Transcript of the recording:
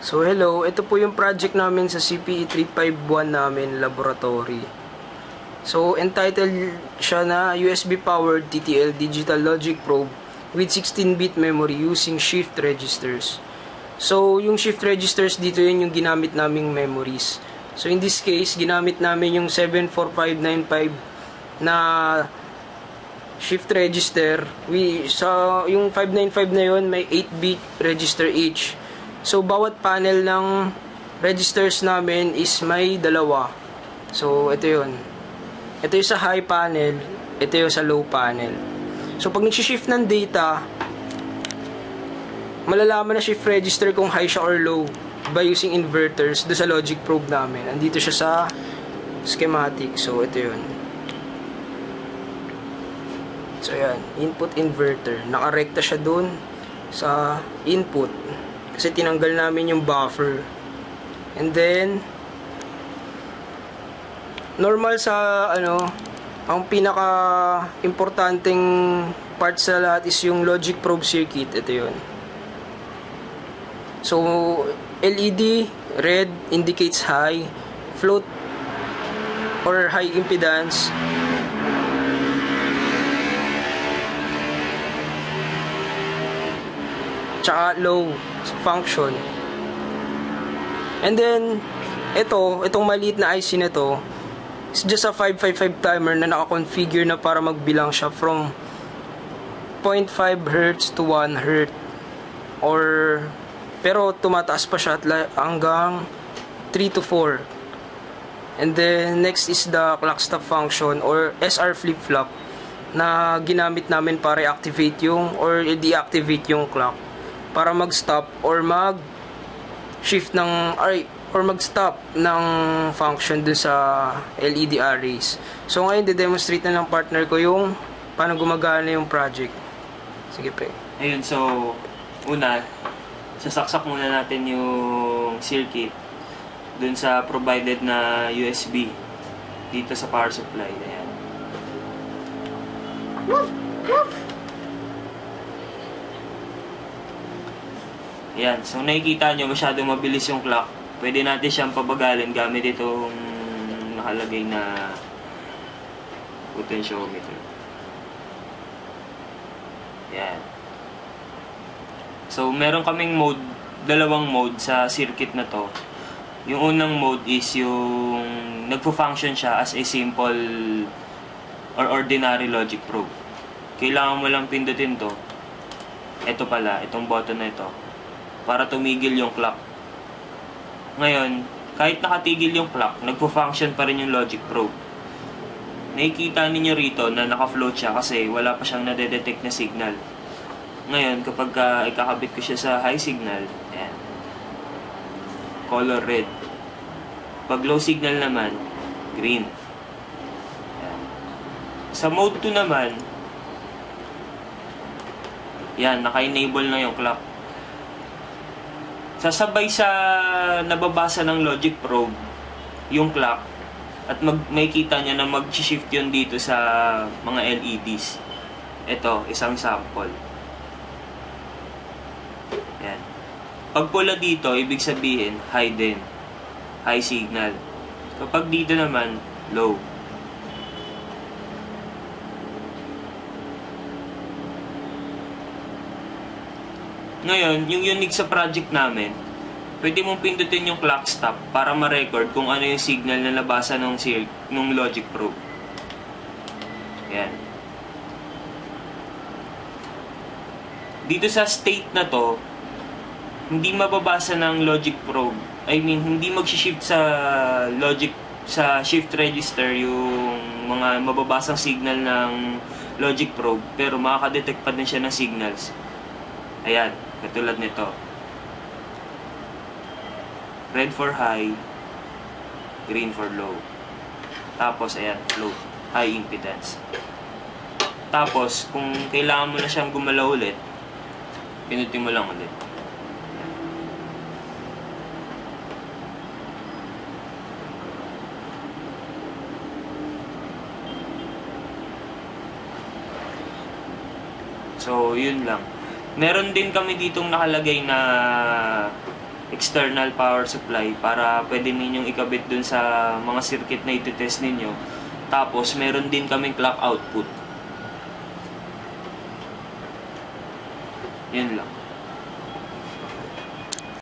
So hello, ito po yung project namin sa CPE 351 namin laboratory. So entitled siya na USB powered TTL digital logic probe with 16-bit memory using shift registers. So yung shift registers dito yun yung ginamit naming memories. So in this case, ginamit namin yung 74595 na shift register. Yung 595 na yun may 8-bit register each. So, bawat panel ng registers namin is may dalawa. So, ito yun. Ito yung sa high panel, ito yung sa low panel. So, pag nag-shift ng data, malalaman na shift register kung high siya or low by using inverters do sa logic probe namin. Andito siya sa schematic. So, ito yun. So, yan. Input inverter. Nakarekta siya dun sa input. Kasi tinanggal namin yung buffer. And then normal sa ang pinaka importanteng part sa lahat is yung logic probe circuit. Ito yun. So LED red indicates high float or high impedance. Tsaka low function. And then itong maliit na IC na to is just a 555 timer na naka-configure na para magbilang siya from 0.5 Hz to 1 Hz pero tumataas pa siya hanggang 3 to 4. And then next is the clock stop function or SR flip-flop na ginamit namin para i-activate yung or i-deactivate yung clock para mag-stop or mag-shift ng or mag-stop ng function dun sa LED arrays. So ngayon de-demonstrate na ng partner ko yung paano gumagana yung project. Sige pre. Ayun, so una, sasaksak muna natin yung circuit dun sa provided na USB dito sa power supply. Ayan. Ayan, so nakikita nyo masyadong mabilis yung clock. Pwede natin siyang pabagalin gamit itong nakalagay na potentiometer. Ayan. So meron kaming dalawang mode sa circuit na to. Yung unang mode is yung nagpo-function siya as a simple or ordinary logic probe. Kailangan mo lang pindutin to. Ito pala, itong button na ito, para tumigil yung clock. Ngayon, kahit nakatigil yung clock, nagpo-function pa rin yung logic probe. Nakikita ninyo rito na naka-float siya kasi wala pa siyang nade-detect na signal. Ngayon, kapag ikakabit ko siya sa high signal, ayan, color red. Pag low signal naman, green. Ayan. Sa mode 2 naman, yan, naka-enable na yung clock. Sasabay sa nababasa ng logic probe yung clock at makikita niya na mag-shift yun dito sa mga LEDs. Ito, isang sample. Yan. Pag pula dito, ibig sabihin high din. High signal. Kapag dito naman, low. Ngayon, yung unique sa project namin, pwede mong pindutin yung clock stop para ma-record kung ano yung signal na nabasa ng logic probe. Ayan. Dito sa state na to, hindi mababasa ng logic probe. I mean, hindi mag-shift sa shift register yung mga mababasang signal ng logic probe, pero makaka-detect pa din siya ng signals. Ayan. Katulad nito. Red for high, green for low. Tapos, ayan, low, high impedance. Tapos, kung kailangan mo na siyang gumalaw ulit, pinutin mo lang ulit. So, yun lang. Meron din kami ditong nakalagay na external power supply para pwede ninyong ikabit dun sa mga circuit na iti-test ninyo. Tapos, meron din kaming clock output. Yun lang.